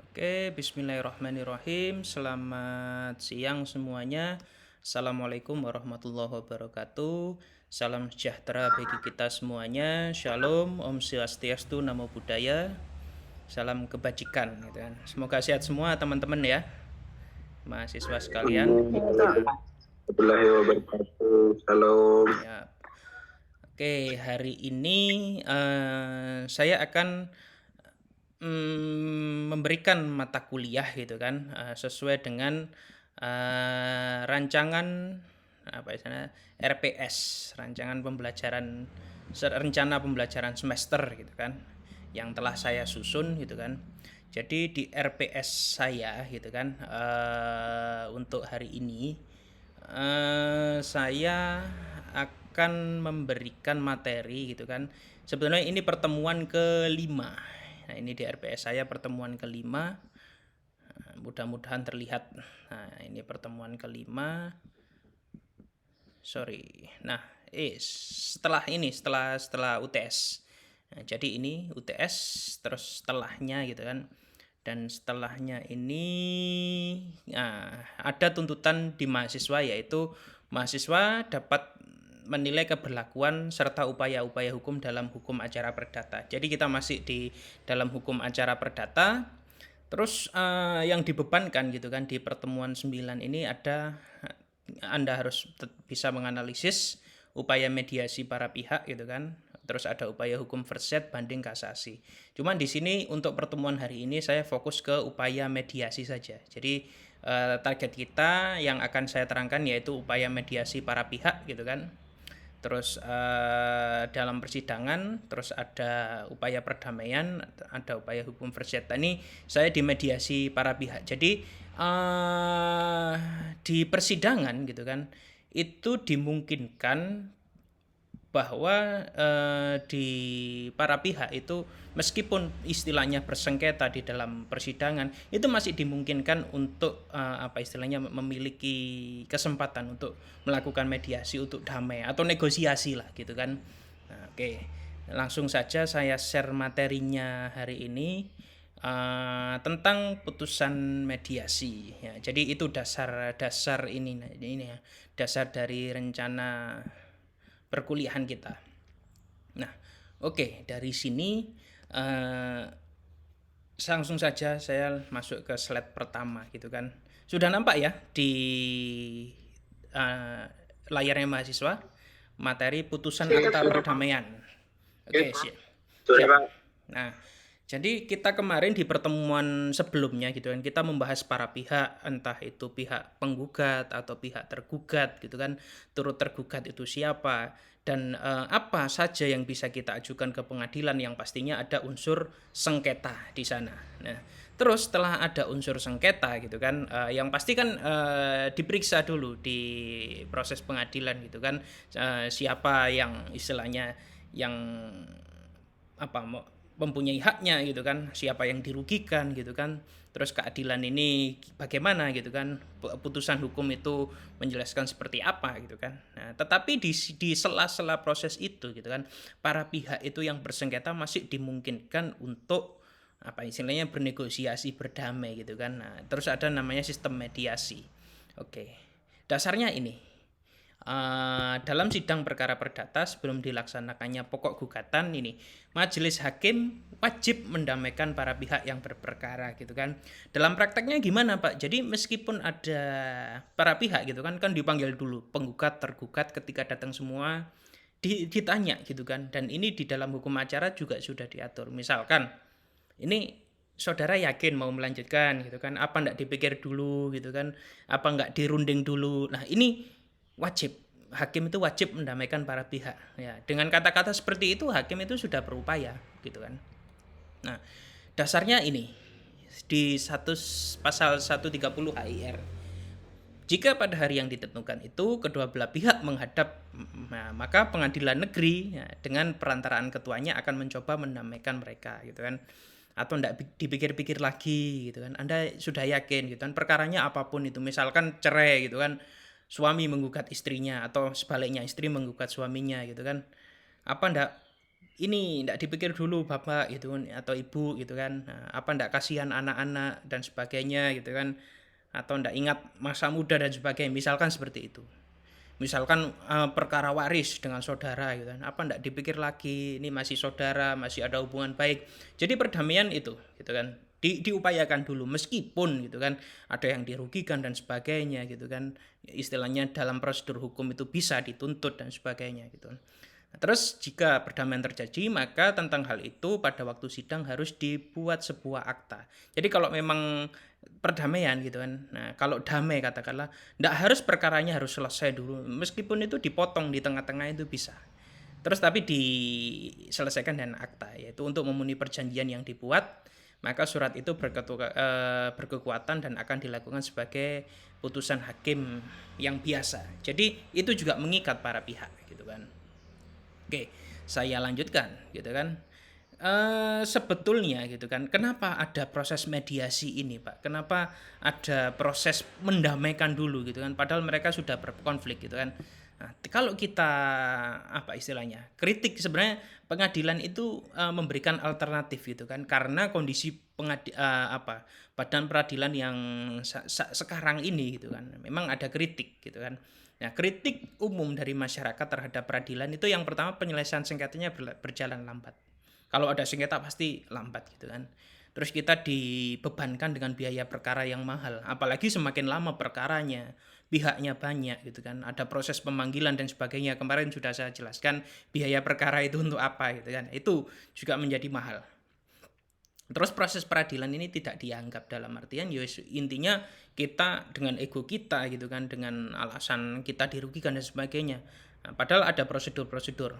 Oke, bismillahirrahmanirrahim. Selamat siang semuanya. Assalamualaikum warahmatullahi wabarakatuh. Salam sejahtera bagi kita semuanya. Shalom, Om Swastiastu, Namo Buddhaya. Salam kebajikan gitu kan. Semoga sehat semua teman-teman ya. Mahasiswa sekalian. Warahmatullahi wabarakatuh. Salam. Ya. Oke, hari ini saya akan memberikan mata kuliah gitu kan, sesuai dengan rancangan apa istilahnya RPS, rancangan pembelajaran rencana pembelajaran semester gitu kan, yang telah saya susun gitu kan. Jadi di RPS saya gitu kan, untuk hari ini saya akan memberikan materi gitu kan. Sebenarnya ini pertemuan kelima. Nah, ini di RPS saya pertemuan kelima. Mudah-mudahan terlihat. Nah, ini pertemuan kelima. Sorry. Nah, setelah ini, setelah UTS. Nah, jadi ini UTS, terus setelahnya gitu kan. Dan setelahnya ini ada tuntutan di mahasiswa, yaitu mahasiswa dapat menilai keberlakuan serta upaya-upaya hukum dalam hukum acara perdata. Jadi kita masih di dalam hukum acara perdata. Terus yang dibebankan gitu kan di pertemuan 9 ini ada Anda harus bisa menganalisis upaya mediasi para pihak gitu kan. Terus ada upaya hukum verset banding kasasi. Cuman di sini untuk pertemuan hari ini saya fokus ke upaya mediasi saja. Jadi target kita yang akan saya terangkan yaitu upaya mediasi para pihak gitu kan. Terus dalam persidangan, terus ada upaya perdamaian, ada upaya hukum perdata. Ini saya di mediasi para pihak. Jadi di persidangan gitu kan, itu dimungkinkan bahwa di para pihak itu meskipun istilahnya bersengketa di dalam persidangan itu masih dimungkinkan untuk apa istilahnya memiliki kesempatan untuk melakukan mediasi untuk damai atau negosiasi lah gitu kan. Nah, oke, langsung saja saya share materinya hari ini tentang putusan mediasi ya. Jadi itu dasar ini ya, dasar dari rencana perkuliahan kita. Nah, oke, dari sini uh, langsung saja saya masuk ke slide pertama gitu kan. Sudah nampak ya di uh, layarnya mahasiswa materi putusan akta perdamaian. Oke, siap. Sudah, Siap. Pak. Nah, jadi kita kemarin di pertemuan sebelumnya gitu kan, kita membahas para pihak, entah itu pihak penggugat atau pihak tergugat gitu kan, turut tergugat itu siapa, dan apa saja yang bisa kita ajukan ke pengadilan, yang pastinya ada unsur sengketa di sana. Nah, terus setelah ada unsur sengketa gitu kan, yang pasti kan diperiksa dulu di proses pengadilan gitu kan, siapa yang istilahnya yang apa mempunyai haknya gitu kan, siapa yang dirugikan gitu kan, terus keadilan ini bagaimana gitu kan, putusan hukum itu menjelaskan seperti apa gitu kan. Nah, tetapi di sela-sela proses itu gitu kan, para pihak itu yang bersengketa masih dimungkinkan untuk apa istilahnya bernegosiasi berdamai gitu kan. Nah, terus ada namanya sistem mediasi. Oke, dasarnya ini dalam sidang perkara perdata sebelum dilaksanakannya pokok gugatan ini, majelis hakim wajib mendamaikan para pihak yang berperkara gitu kan. Dalam prakteknya gimana Pak? Jadi meskipun ada para pihak gitu kan dipanggil dulu penggugat tergugat, ketika datang semua ditanya gitu kan. Dan ini di dalam hukum acara juga sudah diatur. Misalkan ini saudara yakin mau melanjutkan gitu kan, apa enggak dipikir dulu gitu kan, apa enggak dirunding dulu. Nah, ini wajib, hakim itu wajib mendamaikan para pihak ya. Dengan kata-kata seperti itu hakim itu sudah berupaya gitu kan. Nah, dasarnya ini di pasal 130 HIR. Jika pada hari yang ditentukan itu kedua belah pihak menghadap, nah, maka pengadilan negeri ya, dengan perantaraan ketuanya akan mencoba mendamaikan mereka gitu kan. Atau tidak dipikir-pikir lagi gitu kan. Anda sudah yakin gitu kan, perkaranya apapun itu, misalkan cerai gitu kan, suami menggugat istrinya atau sebaliknya istri menggugat suaminya gitu kan, apa ndak ini ndak dipikir dulu bapak gitu kan, atau ibu gitu kan. Nah, apa ndak kasihan anak-anak dan sebagainya gitu kan, atau ndak ingat masa muda dan sebagainya, misalkan seperti itu. Misalkan perkara waris dengan saudara gitu kan, apa ndak dipikir lagi, ini masih saudara, masih ada hubungan baik. Jadi perdamaian itu gitu kan diupayakan dulu, meskipun gitu kan ada yang dirugikan dan sebagainya gitu kan, istilahnya dalam prosedur hukum itu bisa dituntut dan sebagainya gitu kan. Nah, terus jika perdamaian terjadi, maka tentang hal itu pada waktu sidang harus dibuat sebuah akta. Jadi kalau memang perdamaian gitu kan, nah kalau damai katakanlah, tidak harus perkaranya harus selesai dulu, meskipun itu dipotong di tengah-tengah itu bisa. Terus tapi diselesaikan dengan akta, yaitu untuk memenuhi perjanjian yang dibuat, maka surat itu berkekuatan dan akan dilakukan sebagai putusan hakim yang biasa. Jadi itu juga mengikat para pihak gitu kan. Oke, saya lanjutkan gitu kan. Sebetulnya gitu kan, kenapa ada proses mediasi ini, Pak? Kenapa ada proses mendamaikan dulu gitu kan? Padahal mereka sudah berkonflik gitu kan. Nah, kalau kita apa istilahnya kritik, sebenarnya pengadilan itu memberikan alternatif gitu kan, karena kondisi badan peradilan yang sekarang ini gitu kan, memang ada kritik gitu kan. Nah, kritik umum dari masyarakat terhadap peradilan itu yang pertama, penyelesaian sengketanya berjalan lambat. Kalau ada sengketa pasti lambat gitu kan. Terus kita dibebankan dengan biaya perkara yang mahal, apalagi semakin lama perkaranya, pihaknya banyak gitu kan. Ada proses pemanggilan dan sebagainya. Kemarin sudah saya jelaskan biaya perkara itu untuk apa gitu kan. Itu juga menjadi mahal. Terus proses peradilan ini tidak dianggap, dalam artian ya intinya kita dengan ego kita gitu kan, dengan alasan kita dirugikan dan sebagainya. Nah, padahal ada prosedur-prosedur.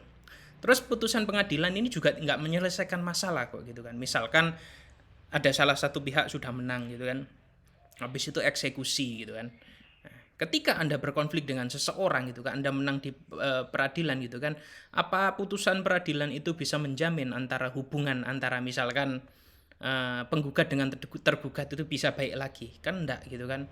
Terus putusan pengadilan ini juga nggak menyelesaikan masalah kok gitu kan. Misalkan ada salah satu pihak sudah menang gitu kan, habis itu eksekusi gitu kan. Nah, ketika Anda berkonflik dengan seseorang gitu kan, Anda menang di peradilan gitu kan, apa putusan peradilan itu bisa menjamin antara hubungan antara misalkan penggugat dengan tergugat itu bisa baik lagi? Kan enggak gitu kan.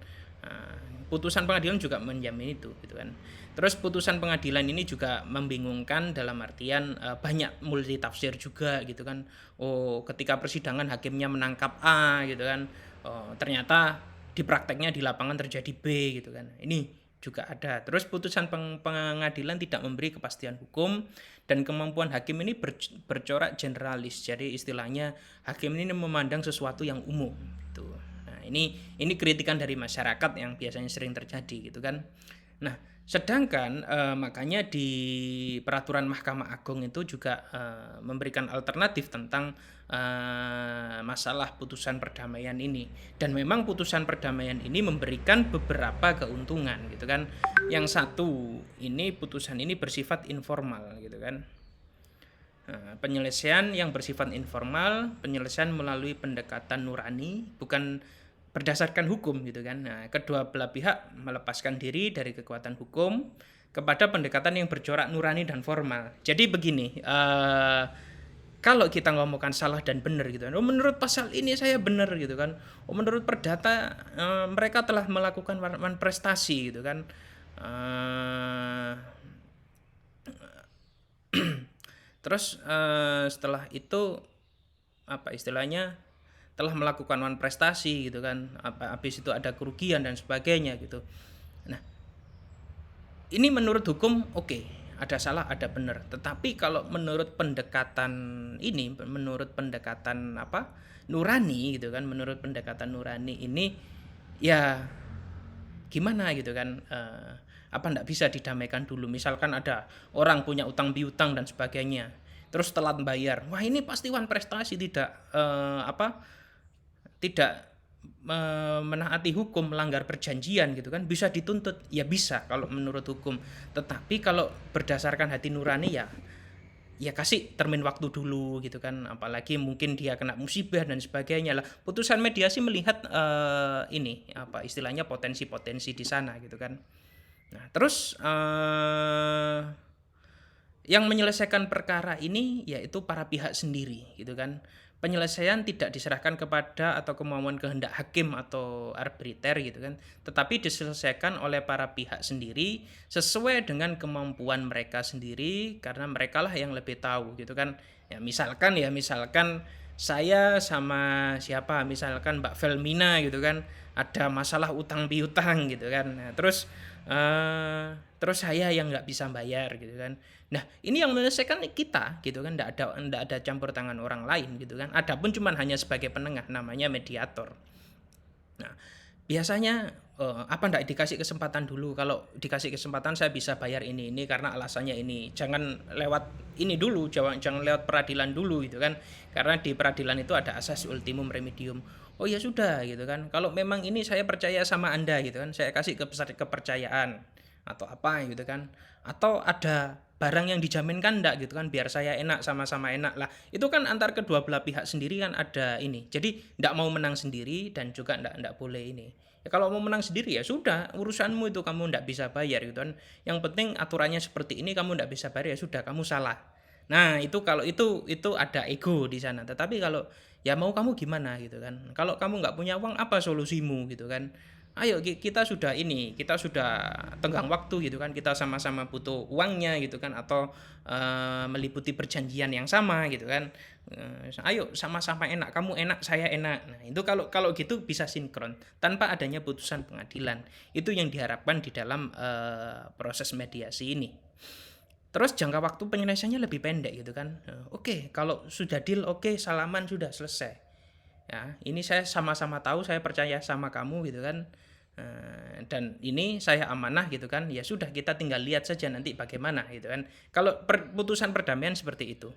Putusan pengadilan juga menjamin itu gitu kan. Terus putusan pengadilan ini juga membingungkan dalam artian banyak multi tafsir juga gitu kan. Oh, ketika persidangan hakimnya menangkap A gitu kan, oh, ternyata di prakteknya di lapangan terjadi B gitu kan. Ini juga ada. Terus putusan pengadilan tidak memberi kepastian hukum, dan kemampuan hakim ini bercorak generalis. Jadi istilahnya hakim ini memandang sesuatu yang umum gitu. Nah, ini kritikan dari masyarakat yang biasanya sering terjadi gitu kan. Nah, sedangkan makanya di peraturan Mahkamah Agung itu juga memberikan alternatif tentang masalah putusan perdamaian ini. Dan memang putusan perdamaian ini memberikan beberapa keuntungan gitu kan. Yang satu, ini putusan ini bersifat informal gitu kan. Nah, penyelesaian yang bersifat informal, penyelesaian melalui pendekatan nurani, bukan berdasarkan hukum gitu kan. Nah, kedua belah pihak melepaskan diri dari kekuatan hukum kepada pendekatan yang bercorak nurani dan formal. Jadi begini, kalau kita ngomongkan salah dan benar gitu kan, oh menurut pasal ini saya benar gitu kan, oh menurut perdata mereka telah melakukan prestasi gitu kan. Terus setelah itu apa istilahnya, telah melakukan prestasi gitu kan, habis itu ada kerugian dan sebagainya gitu. Nah, ini menurut hukum oke, ada salah ada benar. Tetapi kalau menurut pendekatan ini, menurut pendekatan apa nurani gitu kan, menurut pendekatan nurani ini ya gimana gitu kan, apa ndak bisa didamaikan dulu? Misalkan ada orang punya utang piutang dan sebagainya, terus telat bayar, wah ini pasti prestasi, tidak menaati hukum, melanggar perjanjian gitu kan, bisa dituntut ya, bisa kalau menurut hukum. Tetapi kalau berdasarkan hati nurani ya kasih termin waktu dulu gitu kan, apalagi mungkin dia kena musibah dan sebagainya lah. Putusan mediasi melihat ini apa istilahnya potensi-potensi di sana gitu kan. Nah, terus yang menyelesaikan perkara ini yaitu para pihak sendiri gitu kan. Penyelesaian tidak diserahkan kepada atau kemauan kehendak hakim atau arbiter gitu kan, tetapi diselesaikan oleh para pihak sendiri sesuai dengan kemampuan mereka sendiri, karena mereka lah yang lebih tahu gitu kan. Ya misalkan saya sama siapa, misalkan Mbak Velmina gitu kan, ada masalah utang piutang gitu kan. Nah, terus saya yang nggak bisa bayar gitu kan. Nah, ini yang menyelesaikan kita gitu kan, nggak ada campur tangan orang lain gitu kan. Adapun cuman hanya sebagai penengah, namanya mediator. Nah, biasanya apa ndak dikasih kesempatan dulu? Kalau dikasih kesempatan saya bisa bayar ini karena alasannya ini. Jangan lewat ini dulu, jangan lewat peradilan dulu gitu kan. Karena di peradilan itu ada asas ultimum remedium. Oh ya sudah gitu kan. Kalau memang ini saya percaya sama Anda gitu kan, saya kasih kepercayaan atau apa gitu kan. Atau ada barang yang dijaminkan enggak gitu kan, biar saya enak, sama-sama enak lah. Itu kan antar kedua belah pihak sendiri kan ada ini. Jadi enggak mau menang sendiri dan juga enggak boleh ini. Ya kalau mau menang sendiri ya sudah, urusanmu itu, kamu enggak bisa bayar gitu kan. Yang penting aturannya seperti ini, kamu enggak bisa bayar ya sudah, kamu salah. Nah, itu kalau itu ada ego di sana. Tetapi kalau ya mau kamu gimana gitu kan. Kalau kamu nggak punya uang, apa solusimu gitu kan. Ayo kita sudah tenggang waktu gitu kan, kita sama-sama butuh uangnya gitu kan, atau meliputi perjanjian yang sama gitu kan. Ayo sama-sama enak, kamu enak saya enak. Nah itu kalau kalau gitu bisa sinkron tanpa adanya putusan pengadilan. Itu yang diharapkan di dalam proses mediasi ini. Terus jangka waktu penyelesaiannya lebih pendek gitu kan. Oke, kalau sudah deal, oke, salaman, sudah selesai. Ya, ini saya sama-sama tahu, saya percaya sama kamu gitu kan. Dan ini saya amanah gitu kan. Ya sudah, kita tinggal lihat saja nanti bagaimana gitu kan. Kalau putusan perdamaian seperti itu.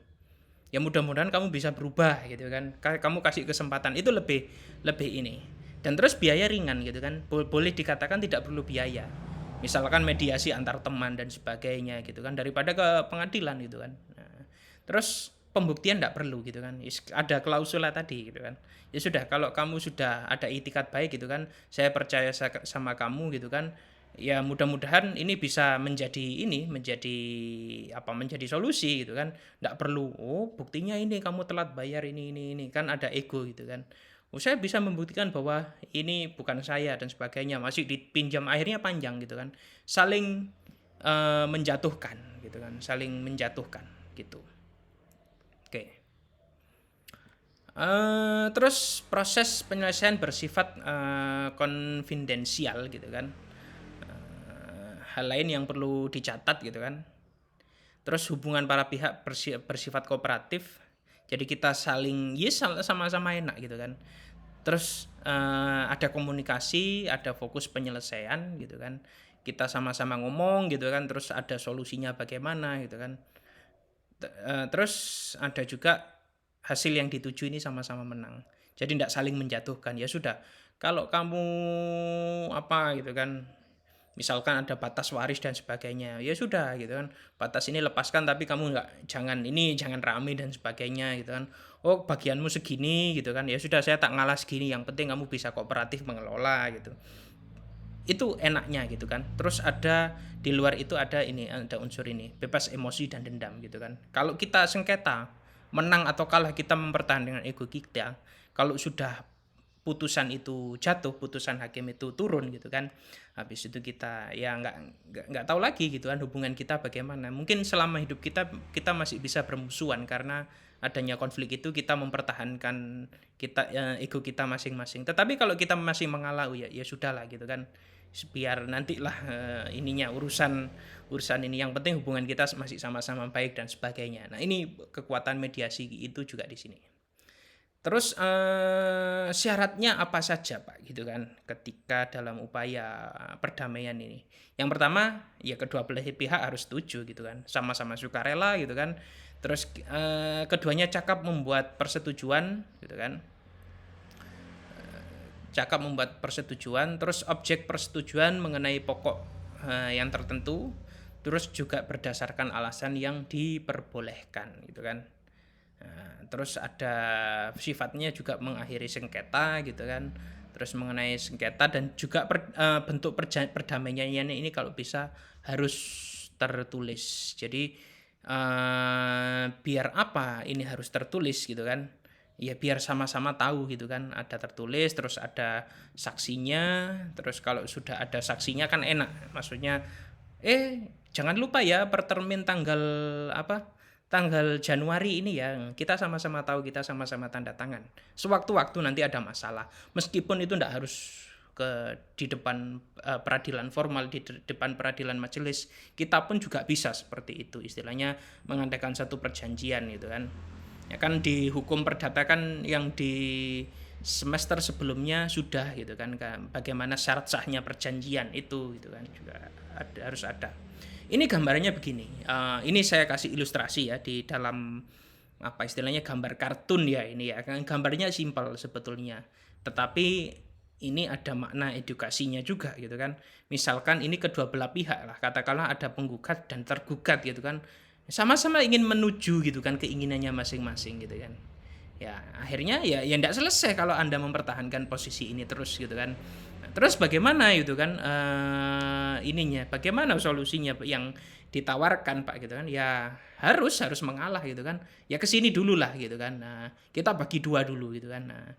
Ya mudah-mudahan kamu bisa berubah gitu kan. Kamu kasih kesempatan itu lebih lebih ini. Dan terus biaya ringan gitu kan. Boleh dikatakan tidak perlu biaya. Misalkan mediasi antar teman dan sebagainya gitu kan, daripada ke pengadilan gitu kan. Nah, terus pembuktian tidak perlu gitu kan, ada klausula tadi gitu kan. Ya sudah, kalau kamu sudah ada itikat baik gitu kan, saya percaya sama kamu gitu kan, ya mudah-mudahan ini bisa menjadi solusi gitu kan. Tidak perlu, oh buktinya ini kamu telat bayar ini kan, ada ego gitu kan. Oh, saya bisa membuktikan bahwa ini bukan saya dan sebagainya, masih dipinjam, akhirnya panjang gitu kan, saling menjatuhkan gitu kan, saling menjatuhkan gitu. Oke. Terus proses penyelesaian bersifat konfidensial gitu kan. Hal lain yang perlu dicatat gitu kan. Terus hubungan para pihak bersifat kooperatif. Jadi kita saling sama-sama enak gitu kan. Terus ada komunikasi, ada fokus penyelesaian gitu kan. Kita sama-sama ngomong gitu kan, terus ada solusinya bagaimana gitu kan. Terus ada juga hasil yang dituju ini sama-sama menang. Jadi tidak saling menjatuhkan. Ya sudah, kalau kamu apa gitu kan, misalkan ada batas waris dan sebagainya, ya sudah gitu kan, batas ini lepaskan, tapi kamu jangan rame dan sebagainya gitu kan. Oh bagianmu segini gitu kan, ya sudah, saya tak ngalah segini, yang penting kamu bisa kooperatif mengelola gitu. Itu enaknya gitu kan. Terus ada di luar itu ada unsur ini, bebas emosi dan dendam gitu kan. Kalau kita sengketa, menang atau kalah, kita mempertahankan ego kita. Kalau sudah putusan itu jatuh, putusan hakim itu turun gitu kan, habis itu kita ya nggak tahu lagi gitu kan hubungan kita bagaimana. Mungkin selama hidup kita masih bisa bermusuhan karena adanya konflik itu, kita mempertahankan ego kita masing-masing. Tetapi kalau kita masih mengalah, ya sudahlah gitu kan, biar nantilah ininya urusan ini, yang penting hubungan kita masih sama-sama baik dan sebagainya. Nah ini kekuatan mediasi itu juga di sini. Terus syaratnya apa saja Pak gitu kan ketika dalam upaya perdamaian ini. Yang pertama ya kedua belah pihak harus setuju gitu kan, sama-sama sukarela gitu kan. Terus keduanya cakap membuat persetujuan gitu kan. Cakap membuat persetujuan, terus objek persetujuan mengenai pokok yang tertentu, terus juga berdasarkan alasan yang diperbolehkan gitu kan. Terus ada sifatnya juga mengakhiri sengketa gitu kan. Terus mengenai sengketa dan juga bentuk perdamaiannya ini kalau bisa harus tertulis. Jadi biar apa ini harus tertulis gitu kan. Ya biar sama-sama tahu gitu kan, ada tertulis, terus ada saksinya. Terus kalau sudah ada saksinya kan enak, maksudnya jangan lupa ya per termin tanggal apa, tanggal Januari ini ya, kita sama-sama tahu, kita sama-sama tanda tangan. Sewaktu-waktu nanti ada masalah, meskipun itu tidak harus di depan peradilan formal, di depan peradilan majelis, kita pun juga bisa seperti itu, istilahnya mengadakan satu perjanjian gitu kan. Ya kan di hukum perdata kan yang di semester sebelumnya sudah gitu kan, bagaimana syarat sahnya perjanjian itu gitu kan, juga harus ada. Ini gambarnya begini, ini saya kasih ilustrasi ya di dalam apa istilahnya gambar kartun ya ini ya, gambarnya simpel sebetulnya, tetapi ini ada makna edukasinya juga gitu kan. Misalkan ini kedua belah pihak lah, katakanlah ada penggugat dan tergugat gitu kan, sama-sama ingin menuju gitu kan keinginannya masing-masing gitu kan. Ya akhirnya ya tidak selesai kalau Anda mempertahankan posisi ini terus gitu kan. Terus bagaimana itu kan ininya, bagaimana solusinya yang ditawarkan Pak gitu kan? Ya harus mengalah gitu kan. Ya kesini dulu lah gitu kan. Nah, kita bagi dua dulu gitu kan. Nah,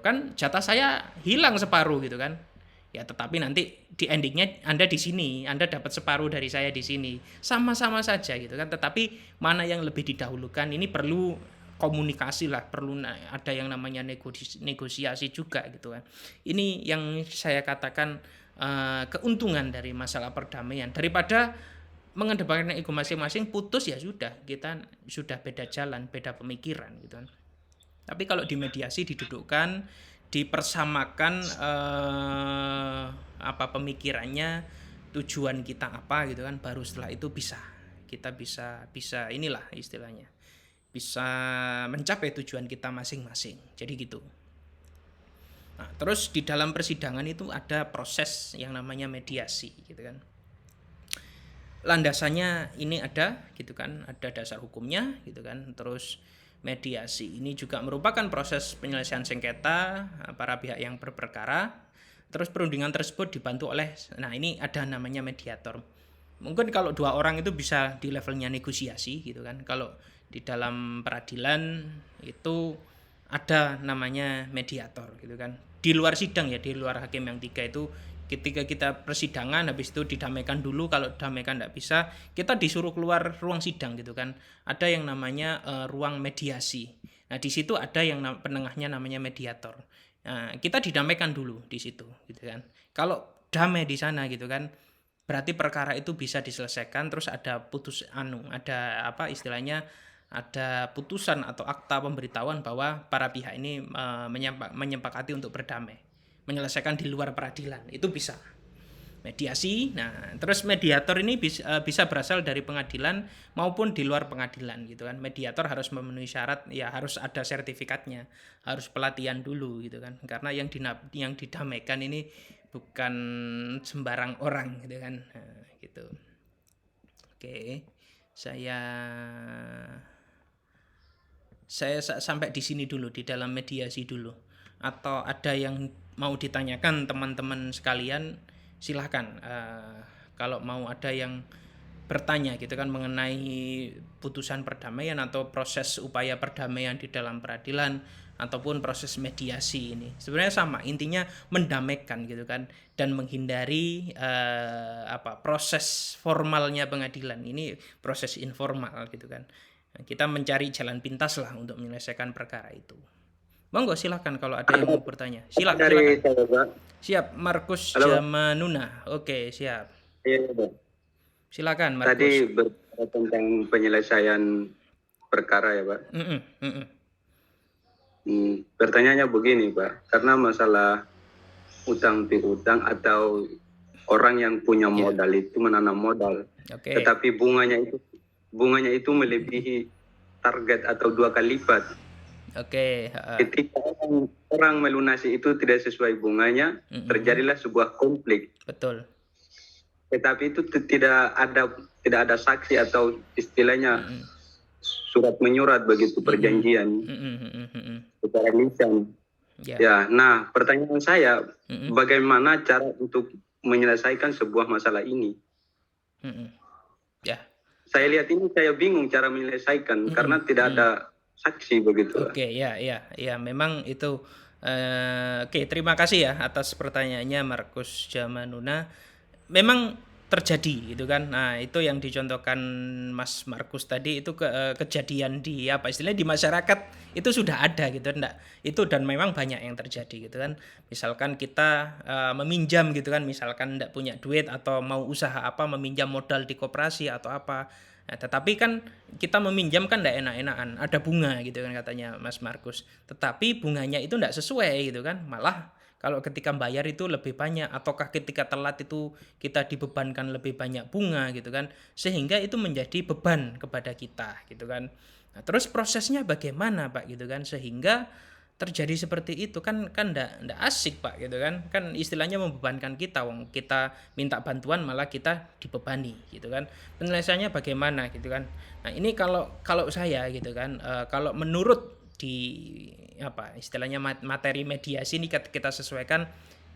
kan jatah saya hilang separuh gitu kan. Ya tetapi nanti di endingnya Anda di sini, Anda dapat separuh dari saya di sini. Sama-sama saja gitu kan. Tetapi mana yang lebih didahulukan ini perlu komunikasi lah, perlu ada yang namanya negosiasi juga gitu kan. Ini yang saya katakan keuntungan dari masalah perdamaian, daripada mengedepankan ego masing-masing, putus ya sudah, kita sudah beda jalan, beda pemikiran gitu kan. Tapi kalau di mediasi didudukkan, dipersamakan apa pemikirannya, tujuan kita apa gitu kan, baru setelah itu kita bisa inilah istilahnya, bisa mencapai tujuan kita masing-masing. Jadi gitu. Nah, terus di dalam persidangan itu ada proses yang namanya mediasi gitu kan. Landasannya ini ada gitu kan, ada dasar hukumnya gitu kan. Terus mediasi ini juga merupakan proses penyelesaian sengketa para pihak yang berperkara. Terus perundingan tersebut dibantu oleh, nah ini ada namanya mediator. Mungkin kalau dua orang itu bisa di levelnya negosiasi gitu kan. Kalau di dalam peradilan itu ada namanya mediator gitu kan. Di luar sidang ya, di luar hakim yang tiga itu, ketika kita persidangan habis itu didamaikan dulu, kalau damaikan tidak bisa kita disuruh keluar ruang sidang gitu kan. Ada yang namanya ruang mediasi. Nah di situ ada yang penengahnya namanya mediator. Nah, kita didamaikan dulu di situ gitu kan. Kalau damai di sana gitu kan, berarti perkara itu bisa diselesaikan, terus ada ada apa istilahnya, ada putusan atau akta pemberitahuan bahwa para pihak ini menyepakati untuk berdamai, menyelesaikan di luar peradilan, itu bisa mediasi. Nah, terus mediator ini bisa berasal dari pengadilan maupun di luar pengadilan gitu kan. Mediator harus memenuhi syarat, ya harus ada sertifikatnya, harus pelatihan dulu gitu kan. Karena yang didamaikan ini bukan sembarang orang gitu kan. Nah, gitu. Oke. Saya sampai di sini dulu, di dalam mediasi dulu. Atau ada yang mau ditanyakan teman-teman sekalian, silahkan. Kalau mau ada yang bertanya gitu kan mengenai putusan perdamaian atau proses upaya perdamaian di dalam peradilan ataupun proses mediasi ini, sebenarnya sama, intinya mendamaikan gitu kan, dan menghindari proses formalnya pengadilan. Ini proses informal gitu kan. Kita mencari jalan pintas lah untuk menyelesaikan perkara itu. Monggo silahkan kalau ada yang mau bertanya. Silakan. Siap, Markus Jamanuna. Oke, siap. Iya, Pak. Silakan, Markus. Tadi berbicara tentang penyelesaian perkara ya, Pak. Pertanyaannya begini, Pak. Karena masalah utang piutang atau orang yang punya modal itu menanam modal, tetapi bunganya itu melebihi target atau 2 kali lipat. Ketika orang melunasi itu tidak sesuai bunganya, terjadilah sebuah konflik. Betul. Tetapi itu tidak ada saksi atau istilahnya surat menyurat begitu, perjanjian secara lisan. Ya, nah pertanyaan saya, bagaimana cara untuk menyelesaikan sebuah masalah ini? Saya lihat ini, saya bingung cara menyelesaikan karena tidak ada saksi begitu. Ya, memang itu. Terima kasih ya atas pertanyaannya, Markus Jamanuna. Memang terjadi gitu kan. Nah, itu yang dicontohkan Mas Markus tadi itu kejadian di apa istilahnya di masyarakat itu sudah ada gitu enggak. Itu dan memang banyak yang terjadi gitu kan. Misalkan kita meminjam gitu kan, misalkan enggak punya duit atau mau usaha apa meminjam modal di koperasi atau apa. Nah, tetapi kan kita meminjam kan enggak enak-enakan, ada bunga gitu kan katanya Mas Markus. Tetapi bunganya itu enggak sesuai gitu kan. Malah kalau ketika bayar itu lebih banyak, ataukah ketika telat itu kita dibebankan lebih banyak bunga gitu kan, sehingga itu menjadi beban kepada kita gitu kan. Nah, terus prosesnya bagaimana Pak gitu kan, sehingga terjadi seperti itu kan ndak asik Pak gitu kan istilahnya membebankan kita, wong kita minta bantuan malah kita dibebani gitu kan. Penyelesaiannya bagaimana gitu kan. Nah ini kalau saya gitu kan, kalau menurut di apa istilahnya materi mediasi ini kita sesuaikan,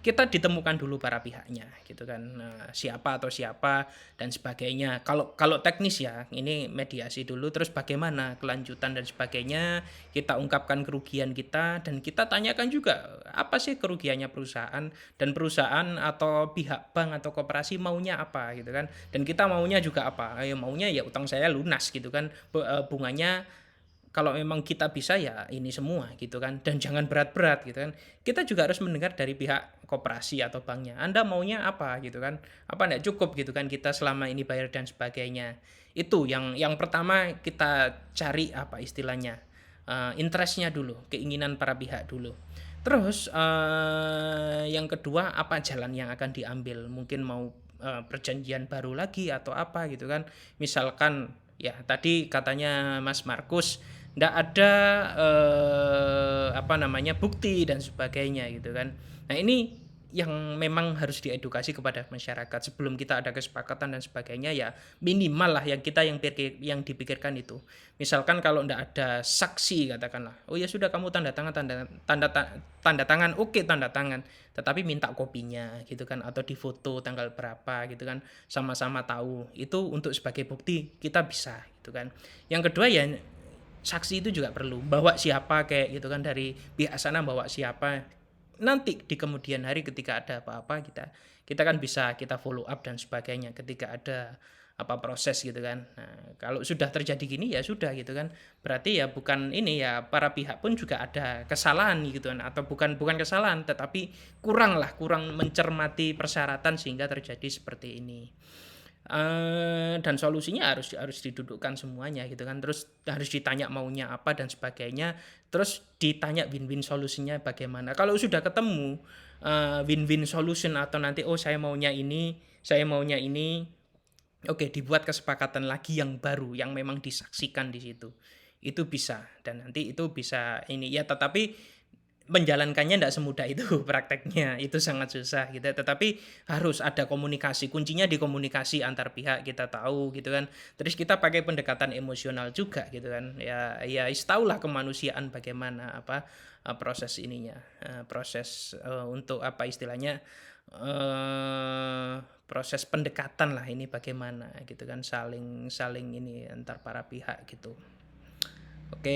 kita ditemukan dulu para pihaknya gitu kan. Nah, siapa atau siapa dan sebagainya. Kalau teknis ya ini mediasi dulu, terus bagaimana kelanjutan dan sebagainya, kita ungkapkan kerugian kita dan kita tanyakan juga apa sih kerugiannya perusahaan, dan perusahaan atau pihak bank atau koperasi maunya apa gitu kan, dan kita maunya juga apa. Maunya ya utang saya lunas gitu kan, bunganya kalau memang kita bisa ya ini semua gitu kan, dan jangan berat-berat gitu kan. Kita juga harus mendengar dari pihak koperasi atau banknya, Anda maunya apa gitu kan, apa enggak cukup gitu kan kita selama ini bayar dan sebagainya. Itu yang pertama kita cari apa istilahnya, interestnya dulu, keinginan para pihak dulu. Terus yang kedua apa jalan yang akan diambil, mungkin mau perjanjian baru lagi atau apa gitu kan. Misalkan ya tadi katanya Mas Markus ndak ada apa namanya bukti dan sebagainya gitu kan. Nah ini yang memang harus diedukasi kepada masyarakat sebelum kita ada kesepakatan dan sebagainya, ya minimal lah yang dipikirkan itu. Misalkan kalau ndak ada saksi katakanlah, oh ya sudah kamu tanda tangan, oke tanda tangan, tetapi minta kopinya gitu kan, atau difoto tanggal berapa gitu kan, sama-sama tahu itu untuk sebagai bukti kita bisa gitu kan. Yang kedua ya saksi itu juga perlu, bawa siapa kayak gitu kan, dari pihak sana bawa siapa, nanti di kemudian hari ketika ada apa-apa kita kan bisa kita follow up dan sebagainya ketika ada apa proses gitu kan. Nah, kalau sudah terjadi gini ya sudah gitu kan, berarti ya bukan ini ya, para pihak pun juga ada kesalahan gitu kan, atau bukan kesalahan tetapi kurang mencermati persyaratan sehingga terjadi seperti ini. Dan solusinya harus didudukkan semuanya gitu kan, terus harus ditanya maunya apa dan sebagainya, terus ditanya win-win solusinya bagaimana. Kalau sudah ketemu win-win solution atau nanti saya maunya ini, oke dibuat kesepakatan lagi yang baru yang memang disaksikan di situ. Itu bisa, dan nanti itu bisa ini ya, tetapi menjalankannya tidak semudah itu prakteknya, itu sangat susah gitu. Tetapi harus ada komunikasi, kuncinya di komunikasi antar pihak, kita tahu gitu kan. Terus kita pakai pendekatan emosional juga gitu kan. Ya tahulah kemanusiaan bagaimana apa proses ininya, proses untuk apa istilahnya, proses pendekatan lah ini bagaimana gitu kan, saling ini antar para pihak gitu. Oke.